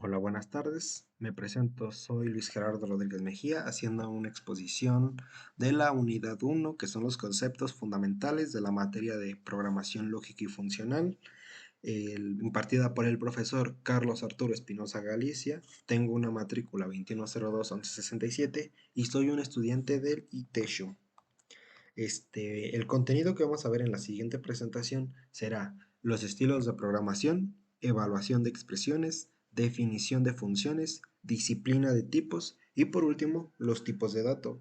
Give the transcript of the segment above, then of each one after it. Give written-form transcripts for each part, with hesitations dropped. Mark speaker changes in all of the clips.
Speaker 1: Hola, buenas tardes. Me presento, soy Luis Gerardo Rodríguez Mejía, haciendo una exposición de la unidad uno, que son los conceptos fundamentales de la materia de programación lógica y funcional, impartida por el profesor Carlos Arturo Espinosa Galicia. Tengo una matrícula 2102-1167 y soy un estudiante del ITESHU. El contenido que vamos a ver en la siguiente presentación será los estilos de programación, evaluación de expresiones, definición de funciones, disciplina de tipos y por último los tipos de datos.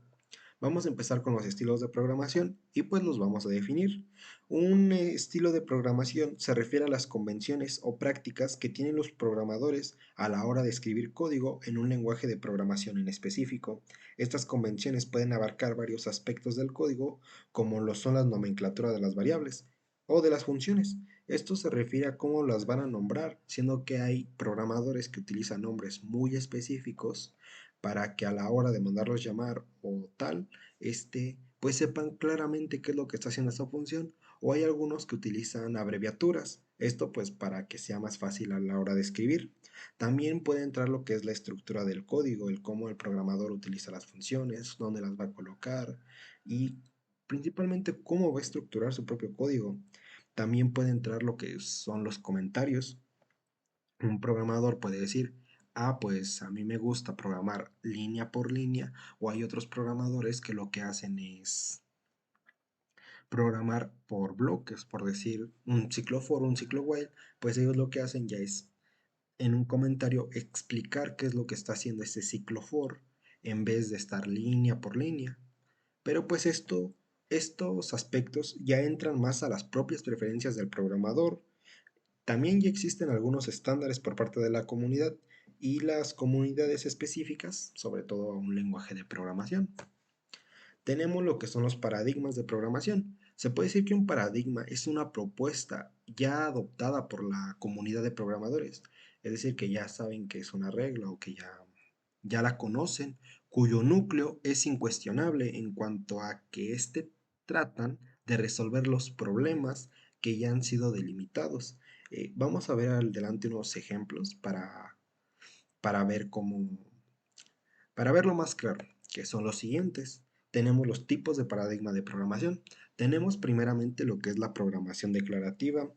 Speaker 1: Vamos a empezar con los estilos de programación y pues los vamos a definir. Un estilo de programación se refiere a las convenciones o prácticas que tienen los programadores a la hora de escribir código en un lenguaje de programación en específico. Estas convenciones pueden abarcar varios aspectos del código, como lo son las nomenclaturas de las variables o de las funciones. Esto se refiere a cómo las van a nombrar, siendo que hay programadores que utilizan nombres muy específicos para que a la hora de mandarlos llamar o tal, pues sepan claramente qué es lo que está haciendo esta función, o hay algunos que utilizan abreviaturas, esto pues para que sea más fácil a la hora de escribir. También puede entrar lo que es la estructura del código, el cómo el programador utiliza las funciones, dónde las va a colocar y principalmente cómo va a estructurar su propio código. También puede entrar lo que son los comentarios. Un programador puede decir, pues a mí me gusta programar línea por línea, o hay otros programadores que lo que hacen es programar por bloques, por decir un ciclo for, un ciclo while, pues ellos lo que hacen ya es en un comentario explicar qué es lo que está haciendo ese ciclo for en vez de estar línea por línea. Pero pues estos aspectos ya entran más a las propias preferencias del programador. También ya existen algunos estándares por parte de la comunidad y las comunidades específicas, sobre todo a un lenguaje de programación. Tenemos lo que son los paradigmas de programación. Se puede decir que un paradigma es una propuesta ya adoptada por la comunidad de programadores, es decir, que ya saben que es una regla o que ya la conocen, cuyo núcleo es incuestionable en cuanto a que tratan de resolver los problemas que ya han sido delimitados. Vamos a ver adelante unos ejemplos para ver para verlo más claro, que son los siguientes. Tenemos los tipos de paradigma de programación. Tenemos primeramente lo que es la programación declarativa,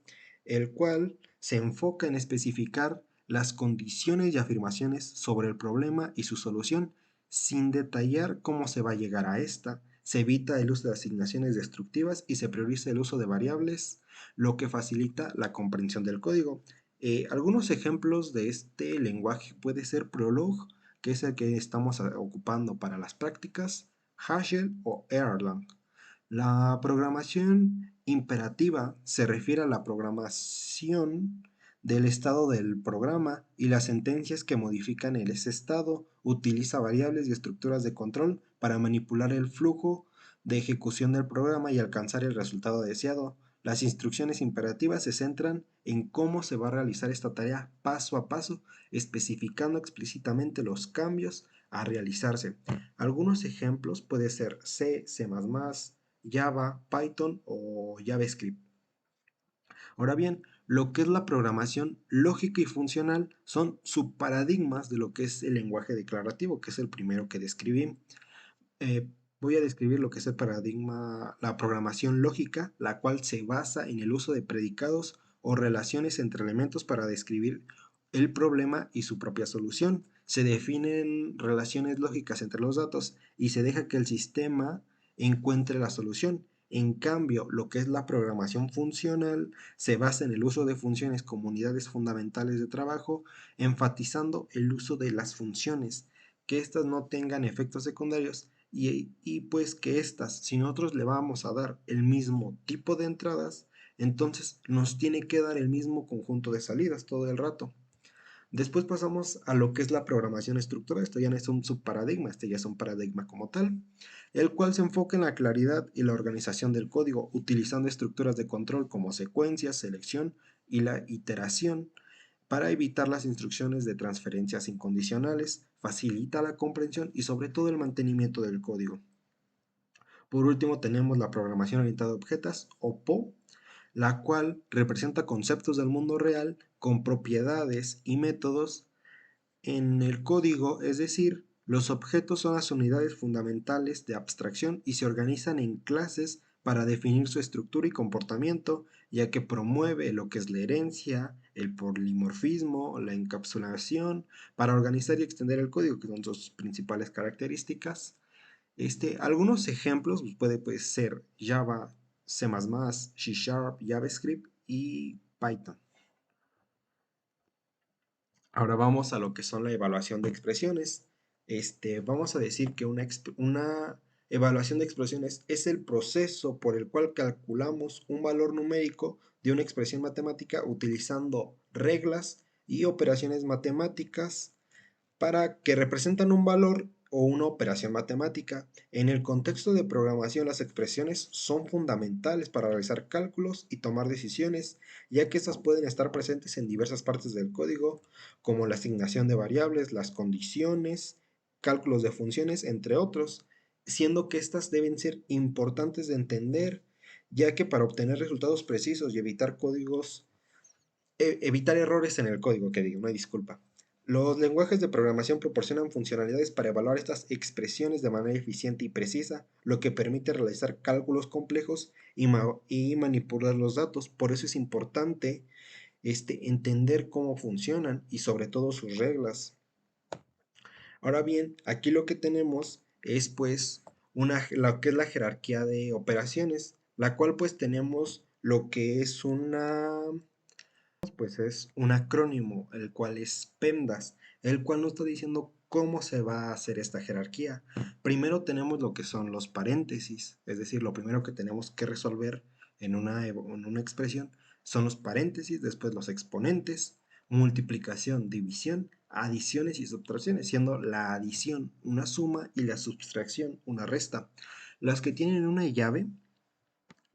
Speaker 1: el cual se enfoca en especificar las condiciones y afirmaciones sobre el problema y su solución, sin detallar cómo se va a llegar a esta. Se evita el uso de asignaciones destructivas y se prioriza el uso de variables, lo que facilita la comprensión del código. Algunos ejemplos de este lenguaje puede ser Prolog, que es el que estamos ocupando para las prácticas, Haskell o Erlang. La programación imperativa se refiere a la programación del estado del programa y las sentencias que modifican ese estado. Utiliza variables y estructuras de control para manipular el flujo de ejecución del programa y alcanzar el resultado deseado. Las instrucciones imperativas se centran en cómo se va a realizar esta tarea paso a paso, especificando explícitamente los cambios a realizarse. Algunos ejemplos pueden ser C, C++, Java, Python o JavaScript. Ahora bien, lo que es la programación lógica y funcional son subparadigmas de lo que es el lenguaje declarativo, que es el primero que describí. Voy a describir lo que es el paradigma, la programación lógica, la cual se basa en el uso de predicados o relaciones entre elementos para describir el problema y su propia solución. Se definen relaciones lógicas entre los datos y se deja que el sistema encuentre la solución. En cambio, lo que es la programación funcional se basa en el uso de funciones como unidades fundamentales de trabajo, enfatizando el uso de las funciones, que éstas no tengan efectos secundarios y pues que estas, si nosotros le vamos a dar el mismo tipo de entradas, entonces nos tiene que dar el mismo conjunto de salidas todo el rato. Después pasamos a lo que es la programación estructurada. Esto ya no es un subparadigma, este ya es un paradigma como tal, el cual se enfoca en la claridad y la organización del código, utilizando estructuras de control como secuencias, selección y la iteración para evitar las instrucciones de transferencias incondicionales, facilita la comprensión y sobre todo el mantenimiento del código. Por último tenemos la programación orientada a objetos o PO, la cual representa conceptos del mundo real con propiedades y métodos en el código, es decir, los objetos son las unidades fundamentales de abstracción y se organizan en clases para definir su estructura y comportamiento, ya que promueve lo que es la herencia, el polimorfismo, la encapsulación, para organizar y extender el código, que son sus principales características. Algunos ejemplos puede ser Java, C++, C Sharp, JavaScript y Python. Ahora vamos a lo que son la evaluación de expresiones. Vamos a decir que una evaluación de expresiones es el proceso por el cual calculamos un valor numérico de una expresión matemática utilizando reglas y operaciones matemáticas para que representan un valor o una operación matemática. En el contexto de programación, las expresiones son fundamentales para realizar cálculos y tomar decisiones, ya que estas pueden estar presentes en diversas partes del código, como la asignación de variables, las condiciones, cálculos de funciones, entre otros, siendo que estas deben ser importantes de entender, ya que para obtener resultados precisos y evitar errores en el código, que digo, no hay disculpa. Los lenguajes de programación proporcionan funcionalidades para evaluar estas expresiones de manera eficiente y precisa, lo que permite realizar cálculos complejos y manipular los datos. Por eso es importante entender cómo funcionan y sobre todo sus reglas. Ahora bien, aquí lo que tenemos es pues lo que es la jerarquía de operaciones, la cual pues tenemos lo que es pues es un acrónimo, el cual es PEMDAS, el cual nos está diciendo cómo se va a hacer esta jerarquía. Primero tenemos lo que son los paréntesis, es decir, lo primero que tenemos que resolver en una expresión son los paréntesis, después los exponentes, multiplicación, división, adiciones y subtracciones, siendo la adición una suma y la subtracción una resta. Las que tienen una llave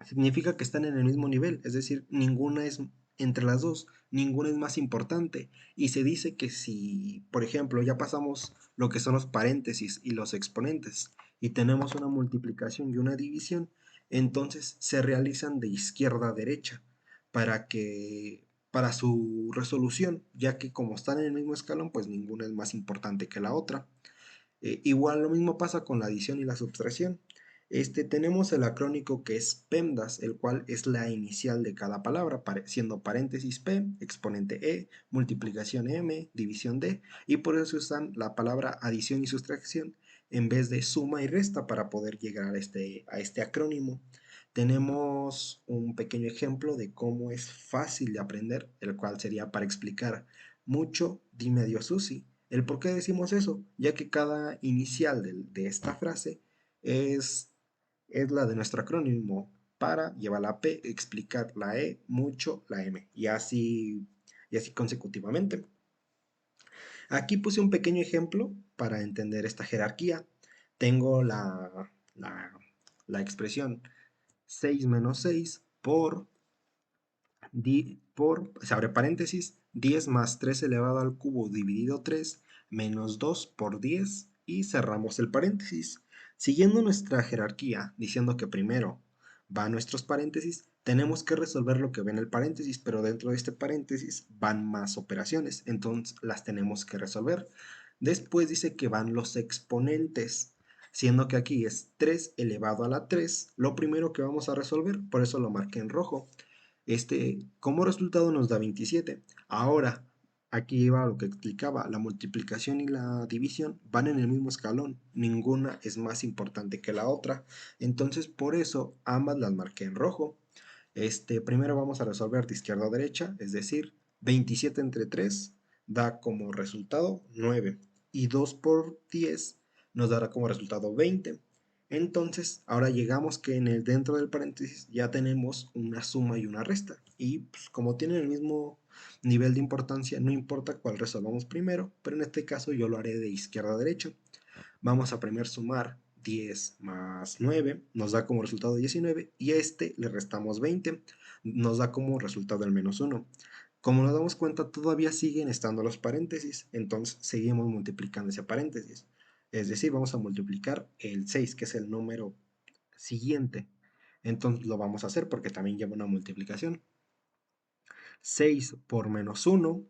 Speaker 1: significa que están en el mismo nivel, es decir, ninguna es entre las dos, ninguna es más importante. Y se dice que si, por ejemplo, ya pasamos lo que son los paréntesis y los exponentes y tenemos una multiplicación y una división, entonces se realizan de izquierda a derecha para su resolución, ya que como están en el mismo escalón, pues ninguna es más importante que la otra. Igual lo mismo pasa con la adición y la subtracción. Tenemos el acrónico que es PEMDAS, el cual es la inicial de cada palabra, siendo paréntesis P, exponente E, multiplicación M, división D, y por eso usan la palabra adición y sustracción en vez de suma y resta para poder llegar a este acrónimo. Tenemos un pequeño ejemplo de cómo es fácil de aprender, el cual sería para explicar mucho, dime adiós Susi. ¿El por qué decimos eso? Ya que cada inicial de esta frase es, es la de nuestro acrónimo para llevar la P, explicar la E, mucho, la M, y así consecutivamente. Aquí puse un pequeño ejemplo para entender esta jerarquía. Tengo la expresión 6 menos 6 se abre paréntesis, 10 más 3 elevado al cubo dividido 3 menos 2 por 10 y cerramos el paréntesis. Siguiendo nuestra jerarquía, diciendo que primero van nuestros paréntesis, tenemos que resolver lo que ve en el paréntesis, pero dentro de este paréntesis van más operaciones, entonces las tenemos que resolver. Después dice que van los exponentes, siendo que aquí es 3 elevado a la 3, lo primero que vamos a resolver, por eso lo marqué en rojo. Como resultado nos da 27. Ahora, aquí va lo que explicaba, la multiplicación y la división van en el mismo escalón, ninguna es más importante que la otra, entonces por eso ambas las marqué en rojo. Primero vamos a resolver de izquierda a derecha, es decir, 27 entre 3 da como resultado 9 y 2 por 10 nos dará como resultado 20. Entonces, ahora llegamos que dentro del paréntesis ya tenemos una suma y una resta. Y pues, como tienen el mismo nivel de importancia, no importa cuál resolvamos primero, pero en este caso yo lo haré de izquierda a derecha. Vamos a primero sumar 10 más 9, nos da como resultado 19, y a este le restamos 20, nos da como resultado el menos 1. Como nos damos cuenta, todavía siguen estando los paréntesis, entonces seguimos multiplicando ese paréntesis. Es decir, vamos a multiplicar el 6, que es el número siguiente. Entonces lo vamos a hacer porque también lleva una multiplicación. 6 por menos 1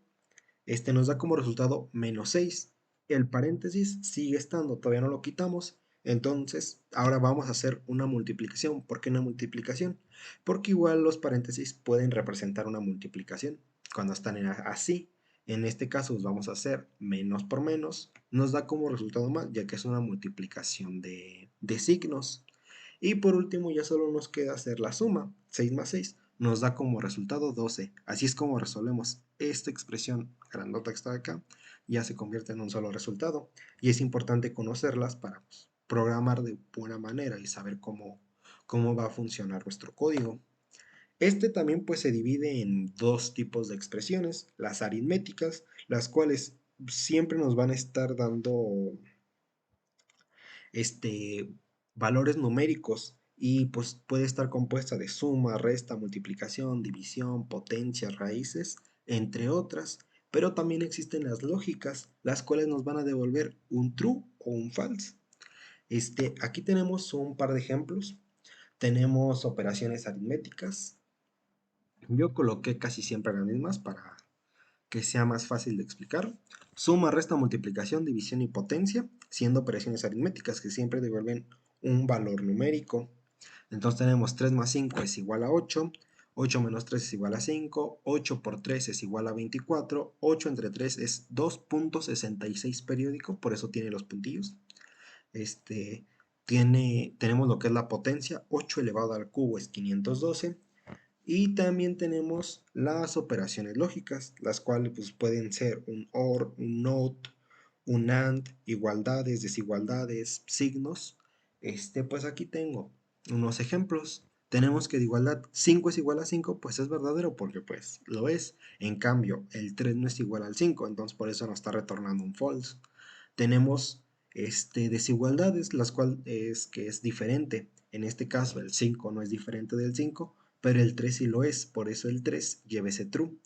Speaker 1: nos da como resultado menos 6. El paréntesis sigue estando, todavía no lo quitamos. Entonces, ahora vamos a hacer una multiplicación. ¿Por qué una multiplicación? Porque igual los paréntesis pueden representar una multiplicación cuando están así. En este caso, pues vamos a hacer menos por menos. Nos da como resultado más, ya que es una multiplicación de signos. Y por último, ya solo nos queda hacer la suma. 6 más 6 nos da como resultado 12. Así es como resolvemos esta expresión grandota que está acá. Ya se convierte en un solo resultado. Y es importante conocerlas para pues, programar de buena manera y saber cómo va a funcionar nuestro código. Este también pues se divide en dos tipos de expresiones, las aritméticas, las cuales siempre nos van a estar dando este, valores numéricos y pues puede estar compuesta de suma, resta, multiplicación, división, potencia, raíces, entre otras. Pero también existen las lógicas, las cuales nos van a devolver un true o un false. Aquí tenemos un par de ejemplos. Tenemos operaciones aritméticas. Yo coloqué casi siempre las mismas para que sea más fácil de explicar. Suma, resta, multiplicación, división y potencia, siendo operaciones aritméticas que siempre devuelven un valor numérico. Entonces tenemos 3 más 5 es igual a 8, 8 menos 3 es igual a 5, 8 por 3 es igual a 24, 8 entre 3 es 2.66 periódico, por eso tiene los puntillos. Tenemos lo que es la potencia, 8 elevado al cubo es 512. Y también tenemos las operaciones lógicas, las cuales pues, pueden ser un OR, un NOT, un AND, igualdades, desigualdades, signos. Pues aquí tengo unos ejemplos. Tenemos que de igualdad 5 es igual a 5, pues es verdadero porque pues lo es. En cambio, el 3 no es igual al 5, entonces por eso nos está retornando un false. Tenemos desigualdades, las cuales es que es diferente. En este caso, el 5 no es diferente del 5, pero el 3 sí lo es, por eso el 3 lleva ese true.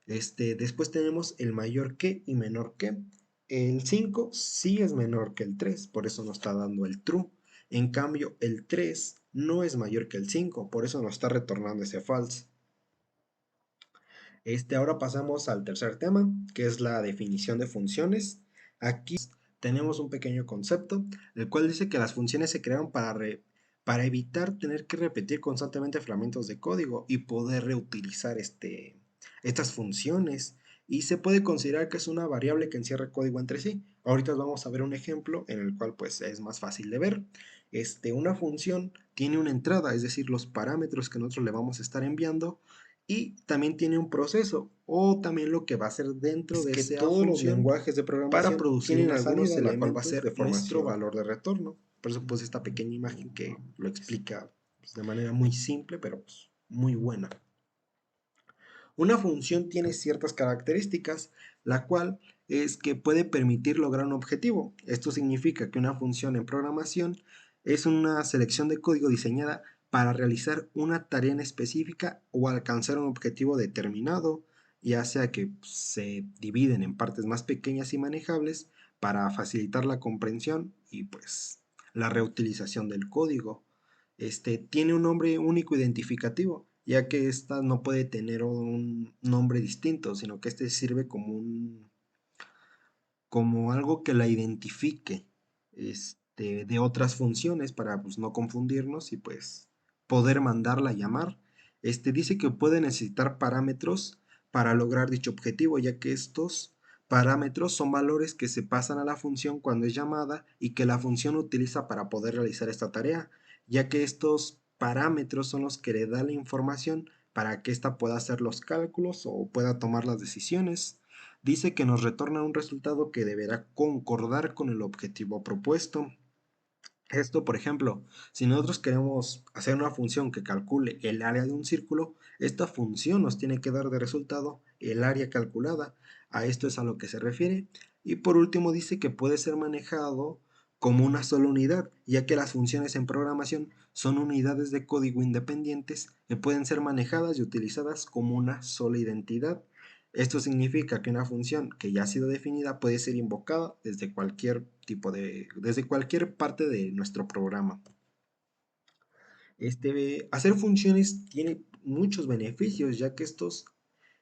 Speaker 1: Después tenemos el mayor que y menor que. El 5 sí es menor que el 3, por eso nos está dando el true. En cambio, el 3 no es mayor que el 5, por eso nos está retornando ese false. Ahora pasamos al tercer tema, que es la definición de funciones. Aquí tenemos un pequeño concepto, el cual dice que las funciones se crearon para evitar tener que repetir constantemente fragmentos de código y poder reutilizar estas funciones. Y se puede considerar que es una variable que encierra código entre sí. Ahorita vamos a ver un ejemplo en el cual pues es más fácil de ver. Una función tiene una entrada, es decir, los parámetros que nosotros le vamos a estar enviando, y también tiene un proceso o también lo que va a ser dentro de esa todos los lenguajes de programación para producir tienen algunos elementos la cual va a ser nuestro valor de retorno. Por eso pues esta pequeña imagen que lo explica pues, de manera muy simple pero pues, muy buena. Una función tiene ciertas características, la cual es que puede permitir lograr un objetivo. Esto significa que una función en programación es una selección de código diseñada para realizar una tarea en específica o alcanzar un objetivo determinado, ya sea que se dividen en partes más pequeñas y manejables para facilitar la comprensión y pues la reutilización del código. Tiene un nombre único identificativo, ya que esta no puede tener un nombre distinto, sino que sirve como algo que la identifique de otras funciones para pues, no confundirnos y pues poder mandarla a llamar. Dice que puede necesitar parámetros para lograr dicho objetivo, ya que estos parámetros son valores que se pasan a la función cuando es llamada y que la función utiliza para poder realizar esta tarea, ya que estos parámetros son los que le dan la información para que ésta pueda hacer los cálculos o pueda tomar las decisiones. Dice que nos retorna un resultado que deberá concordar con el objetivo propuesto. Esto, por ejemplo, si nosotros queremos hacer una función que calcule el área de un círculo, esta función nos tiene que dar de resultado el área calculada. A esto es a lo que se refiere. Y por último dice que puede ser manejado como una sola unidad, ya que las funciones en programación son unidades de código independientes que pueden ser manejadas y utilizadas como una sola identidad. Esto significa que una función que ya ha sido definida puede ser invocada desde desde cualquier parte de nuestro programa. Hacer funciones tiene muchos beneficios, ya que estos,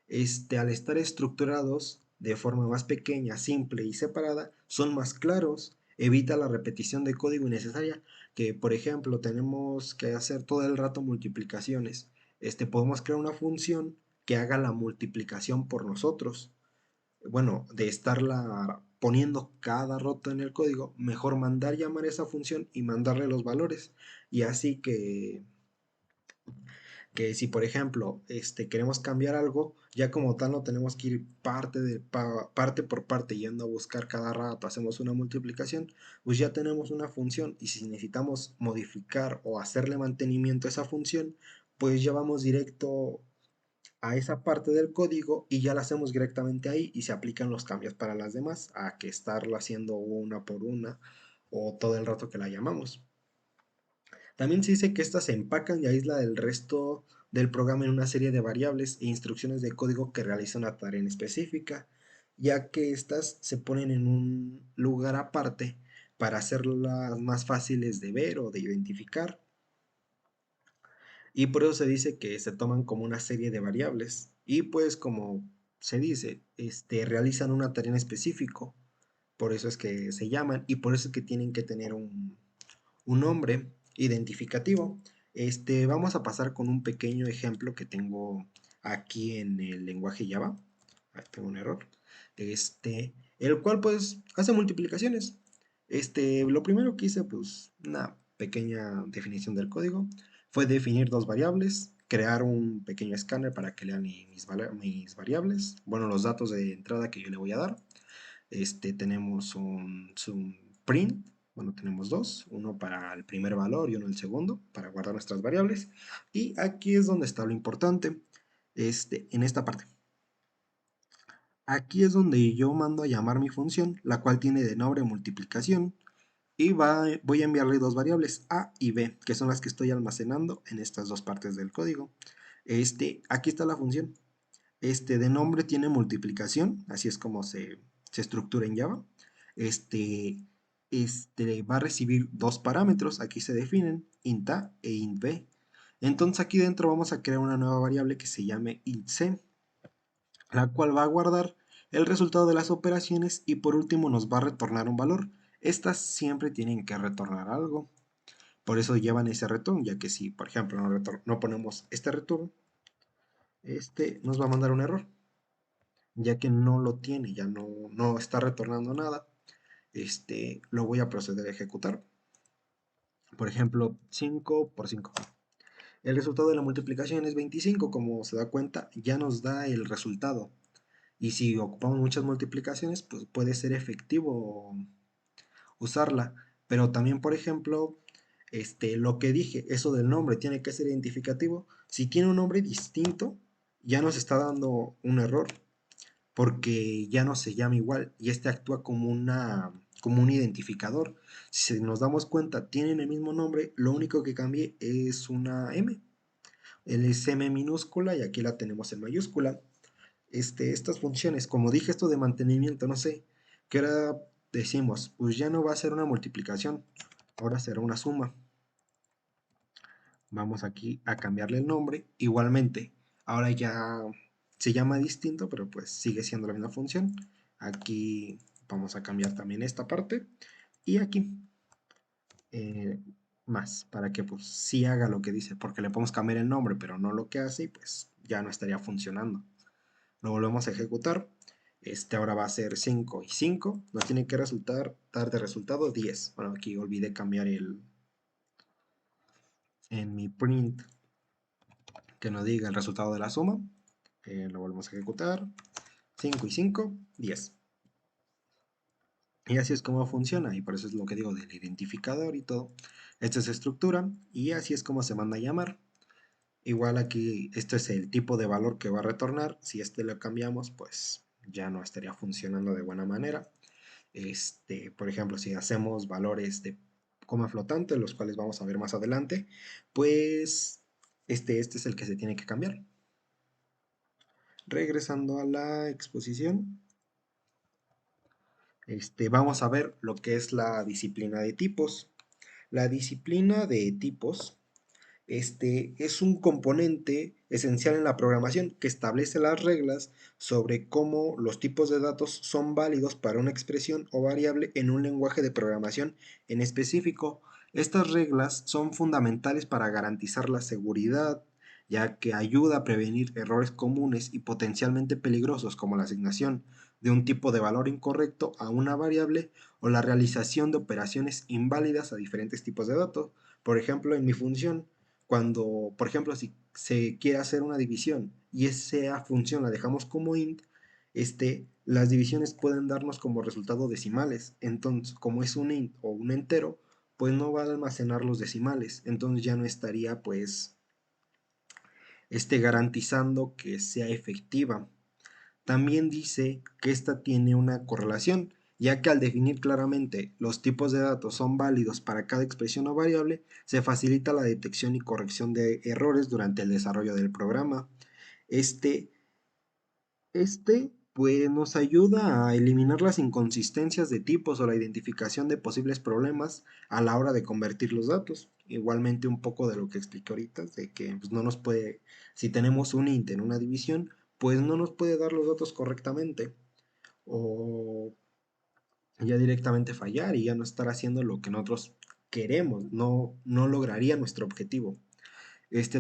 Speaker 1: al estar estructurados, de forma más pequeña, simple y separada, son más claros, evita la repetición de código innecesaria, que por ejemplo tenemos que hacer todo el rato multiplicaciones. Podemos crear una función que haga la multiplicación por nosotros. Bueno, de estarla poniendo cada rato en el código, mejor mandar llamar esa función y mandarle los valores. Y así que si por ejemplo queremos cambiar algo, ya como tal no tenemos que ir parte por parte yendo a buscar cada rato, hacemos una multiplicación, pues ya tenemos una función y si necesitamos modificar o hacerle mantenimiento a esa función, pues ya vamos directo a esa parte del código y ya la hacemos directamente ahí y se aplican los cambios para las demás, a que estarlo haciendo una por una o todo el rato que la llamamos. También se dice que estas se empacan y aísla del resto del programa en una serie de variables e instrucciones de código que realiza una tarea en específica, ya que estas se ponen en un lugar aparte para hacerlas más fáciles de ver o de identificar. Y por eso se dice que se toman como una serie de variables. Y pues como se dice, realizan una tarea en específico. Por eso es que se llaman y por eso es que tienen que tener un nombre identificativo. Vamos a pasar con un pequeño ejemplo que tengo aquí en el lenguaje Java. Ahí tengo un error. El cual pues hace multiplicaciones. Lo primero que hice, pues una pequeña definición del código, fue definir dos variables, crear un pequeño escáner para que lean mis variables, bueno, los datos de entrada que yo le voy a dar. Tenemos un print, bueno, tenemos dos, uno para el primer valor y uno el segundo, para guardar nuestras variables. Y aquí es donde está lo importante, en esta parte. Aquí es donde yo mando a llamar mi función, la cual tiene de nombre multiplicación, y voy a enviarle dos variables A y B, que son las que estoy almacenando en estas dos partes del código. Aquí está la función. De nombre tiene multiplicación, así es como se estructura en Java. Este, va a recibir dos parámetros, aquí se definen, int A e int B. Entonces aquí dentro vamos a crear una nueva variable que se llame int C, la cual va a guardar el resultado de las operaciones y por último nos va a retornar un valor. Estas siempre tienen que retornar algo, por eso llevan ese return, ya que si por ejemplo no ponemos este return, nos va a mandar un error, ya que no lo tiene, ya no está retornando nada. Lo voy a proceder a ejecutar. Por ejemplo, 5 por 5. El resultado de la multiplicación es 25, como se da cuenta, ya nos da el resultado. Y si ocupamos muchas multiplicaciones, pues puede ser efectivo usarla. Pero también, por ejemplo, lo que dije, eso del nombre tiene que ser identificativo. Si tiene un nombre distinto, ya nos está dando un error, porque ya no se llama igual y actúa como un identificador. Si nos damos cuenta, tienen el mismo nombre, lo único que cambie es una M. El es M minúscula y aquí la tenemos en mayúscula. Estas funciones, como dije, esto de mantenimiento, no sé, que ahora decimos, pues ya no va a ser una multiplicación, ahora será una suma. Vamos aquí a cambiarle el nombre, igualmente, ahora ya se llama distinto, pero pues sigue siendo la misma función. Aquí vamos a cambiar también esta parte y aquí eh, más, para que pues sí haga lo que dice, porque le podemos cambiar el nombre, pero no lo que hace y pues ya no estaría funcionando. Lo volvemos a ejecutar. Ahora va a ser 5 y 5. Nos tiene que dar de resultado 10. Bueno, aquí olvidé cambiar en mi print que nos diga el resultado de la suma. Lo volvemos a ejecutar. 5 y 5, 10. Y así es como funciona. Y por eso es lo que digo del identificador y todo. Esta es estructura y así es como se manda a llamar. Igual aquí, este es el tipo de valor que va a retornar. Si lo cambiamos, pues ya no estaría funcionando de buena manera. Por ejemplo, si hacemos valores de coma flotante, los cuales vamos a ver más adelante, pues este es el que se tiene que cambiar. Regresando a la exposición, vamos a ver lo que es la disciplina de tipos. La disciplina de tipos es un componente esencial en la programación que establece las reglas sobre cómo los tipos de datos son válidos para una expresión o variable en un lenguaje de programación en específico. Estas reglas son fundamentales para garantizar la seguridad, ya que ayuda a prevenir errores comunes y potencialmente peligrosos como la asignación de un tipo de valor incorrecto a una variable o la realización de operaciones inválidas a diferentes tipos de datos. Por ejemplo, en mi función, cuando, por ejemplo, si se quiere hacer una división y esa función la dejamos como int, las divisiones pueden darnos como resultado decimales. Entonces, como es un int o un entero, pues no va a almacenar los decimales. Entonces ya no estaría, pues, garantizando que sea efectiva. También dice que esta tiene una correlación, ya que al definir claramente los tipos de datos son válidos para cada expresión o variable, se facilita la detección y corrección de errores durante el desarrollo del programa. Este, pues nos ayuda a eliminar las inconsistencias de tipos o la identificación de posibles problemas a la hora de convertir los datos. Igualmente un poco de lo que expliqué ahorita, de que pues, no nos puede, si tenemos un int en una división, pues no nos puede dar los datos correctamente o ya directamente fallar y ya no estar haciendo lo que nosotros queremos, no lograría nuestro objetivo.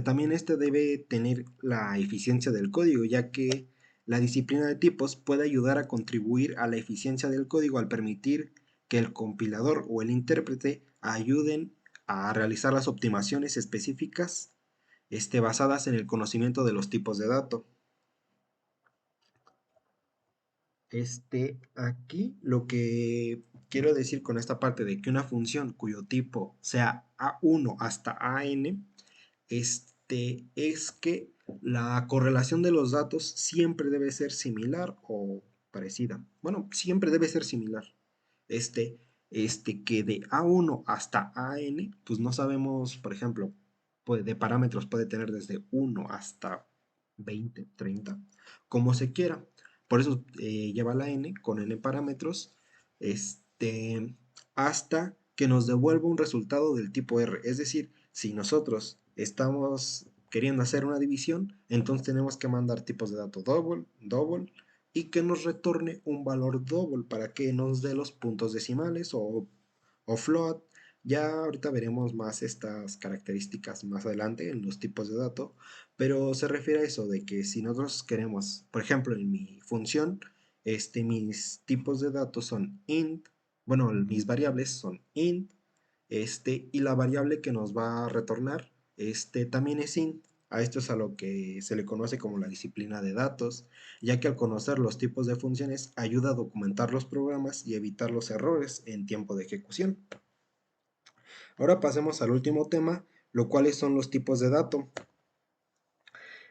Speaker 1: También debe tener la eficiencia del código, ya que la disciplina de tipos puede ayudar a contribuir a la eficiencia del código al permitir que el compilador o el intérprete ayuden a realizar las optimizaciones específicas basadas en el conocimiento de los tipos de datos. Aquí lo que quiero decir con esta parte de que una función cuyo tipo sea A1 hasta AN, es que la correlación de los datos siempre debe ser similar o parecida. Bueno, siempre debe ser similar. Este, que de A1 hasta AN, pues no sabemos, por ejemplo, de parámetros puede tener desde 1 hasta 20, 30, como se quiera. Por eso lleva la n con n parámetros, hasta que nos devuelva un resultado del tipo R. Es decir, si nosotros estamos queriendo hacer una división, entonces tenemos que mandar tipos de datos double, double, y que nos retorne un valor double para que nos dé los puntos decimales o float. Ya ahorita veremos más estas características más adelante en los tipos de datos, pero se refiere a eso de que si nosotros queremos, por ejemplo, en mi función, mis tipos de datos son int, bueno, mis variables son int, y la variable que nos va a retornar, también es int. A esto es a lo que se le conoce como la disciplina de datos, ya que al conocer los tipos de funciones ayuda a documentar los programas y evitar los errores en tiempo de ejecución. Ahora pasemos al último tema, lo cual son los tipos de datos.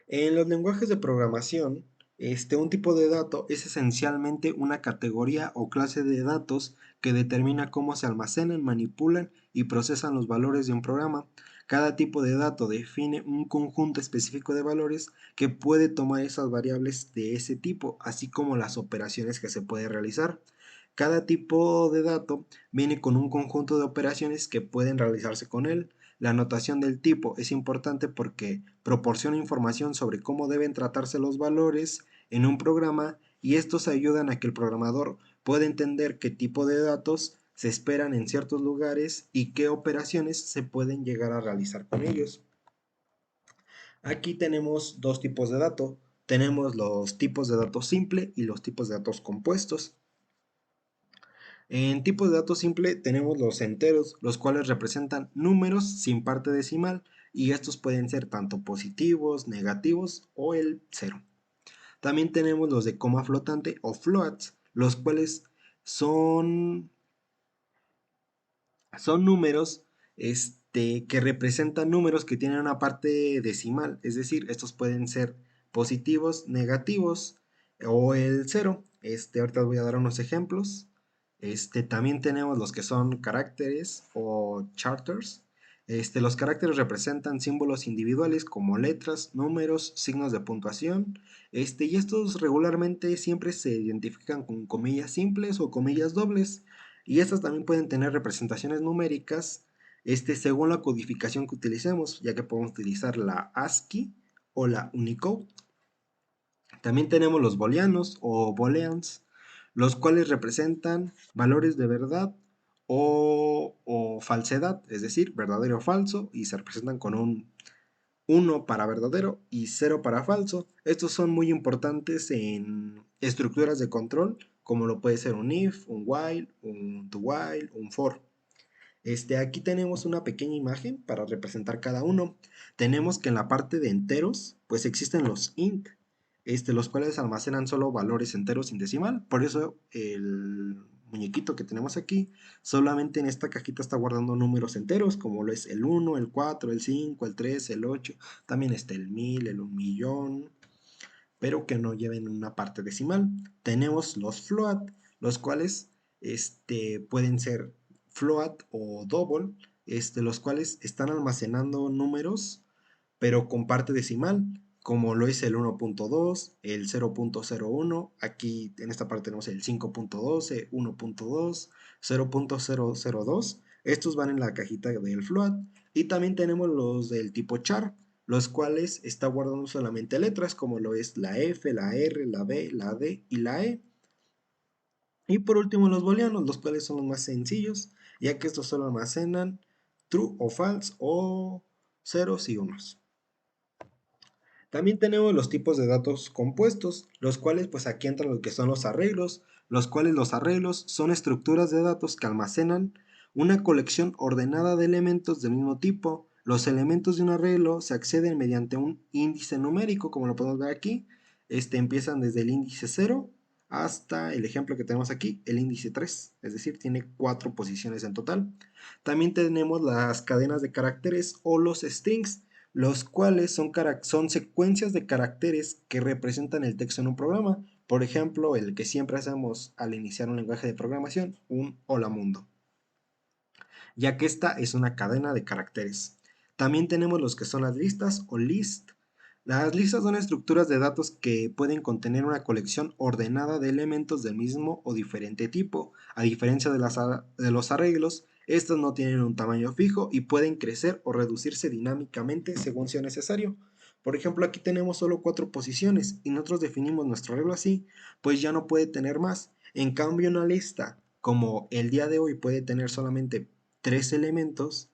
Speaker 1: En los lenguajes de programación, un tipo de dato es esencialmente una categoría o clase de datos que determina cómo se almacenan, manipulan y procesan los valores de un programa. Cada tipo de dato define un conjunto específico de valores que puede tomar esas variables de ese tipo, así como las operaciones que se puede realizar. Cada tipo de dato viene con un conjunto de operaciones que pueden realizarse con él. La notación del tipo es importante porque proporciona información sobre cómo deben tratarse los valores en un programa y estos ayudan a que el programador pueda entender qué tipo de datos se esperan en ciertos lugares y qué operaciones se pueden llegar a realizar con ellos. Aquí tenemos dos tipos de datos. Tenemos los tipos de datos simple y los tipos de datos compuestos. En tipos de datos simple tenemos los enteros, los cuales representan números sin parte decimal y estos pueden ser tanto positivos, negativos o el cero. También tenemos los de coma flotante o floats, los cuales son, son números que representan números que tienen una parte decimal, es decir, estos pueden ser positivos, negativos o el cero. Ahorita os voy a dar unos ejemplos. También tenemos los que son caracteres o charters. Los caracteres representan símbolos individuales como letras, números, signos de puntuación. Y estos regularmente siempre se identifican con comillas simples o comillas dobles. Y estas también pueden tener representaciones numéricas según la codificación que utilicemos, ya que podemos utilizar la ASCII o la Unicode. También tenemos los booleanos o booleans, los cuales representan valores de verdad o falsedad, es decir, verdadero o falso, y se representan con un 1 para verdadero y 0 para falso. Estos son muy importantes en estructuras de control, como lo puede ser un if, un while, un do while, un for. Aquí tenemos una pequeña imagen para representar cada uno. Tenemos que en la parte de enteros, pues existen los int, los cuales almacenan solo valores enteros sin decimal. Por eso el muñequito que tenemos aquí, solamente en esta cajita está guardando números enteros, como lo es el 1, el 4, el 5, el 3, el 8. También está el 1000, el 1.000.000, pero que no lleven una parte decimal. Tenemos los float, los cuales pueden ser float o double, los cuales están almacenando números, pero con parte decimal, como lo es el 1.2, el 0.01, aquí en esta parte tenemos el 5.12, 1.2, 0.002, estos van en la cajita del float, y también tenemos los del tipo char, los cuales está guardando solamente letras, como lo es la F, la R, la B, la D y la E. Y por último los booleanos, los cuales son los más sencillos, ya que estos solo almacenan true o false o ceros y unos. También tenemos los tipos de datos compuestos, los cuales pues aquí entran lo que son los arreglos, los cuales los arreglos son estructuras de datos que almacenan una colección ordenada de elementos del mismo tipo. Los elementos de un arreglo se acceden mediante un índice numérico, como lo podemos ver aquí. Empiezan desde el índice 0 hasta el ejemplo que tenemos aquí, el índice 3, es decir, tiene 4 posiciones en total. También tenemos las cadenas de caracteres o los strings, los cuales son secuencias de caracteres que representan el texto en un programa. Por ejemplo, el que siempre hacemos al iniciar un lenguaje de programación, un hola mundo, ya que esta es una cadena de caracteres. También tenemos los que son las listas o list. Las listas son estructuras de datos que pueden contener una colección ordenada de elementos del mismo o diferente tipo. A diferencia de los arreglos, estos no tienen un tamaño fijo y pueden crecer o reducirse dinámicamente según sea necesario. Por ejemplo, aquí tenemos solo 4 posiciones y nosotros definimos nuestro arreglo así, pues ya no puede tener más. En cambio, una lista, como el día de hoy, puede tener solamente 3 elementos,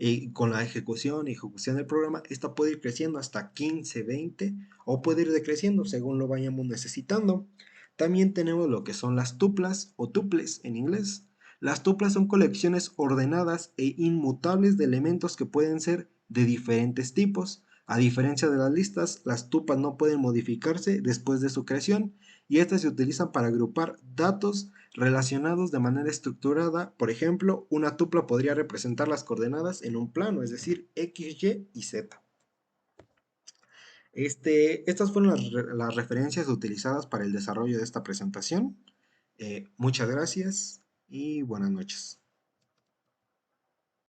Speaker 1: y con la ejecución y ejecución del programa, esta puede ir creciendo hasta 15, 20 o puede ir decreciendo según lo vayamos necesitando. También tenemos lo que son las tuplas o tuples en inglés. Las tuplas son colecciones ordenadas e inmutables de elementos que pueden ser de diferentes tipos. A diferencia de las listas, las tuplas no pueden modificarse después de su creación y estas se utilizan para agrupar datos relacionados de manera estructurada. Por ejemplo, una tupla podría representar las coordenadas en un plano, es decir, X, Y y Z. Estas fueron las referencias utilizadas para el desarrollo de esta presentación. Muchas gracias y buenas noches.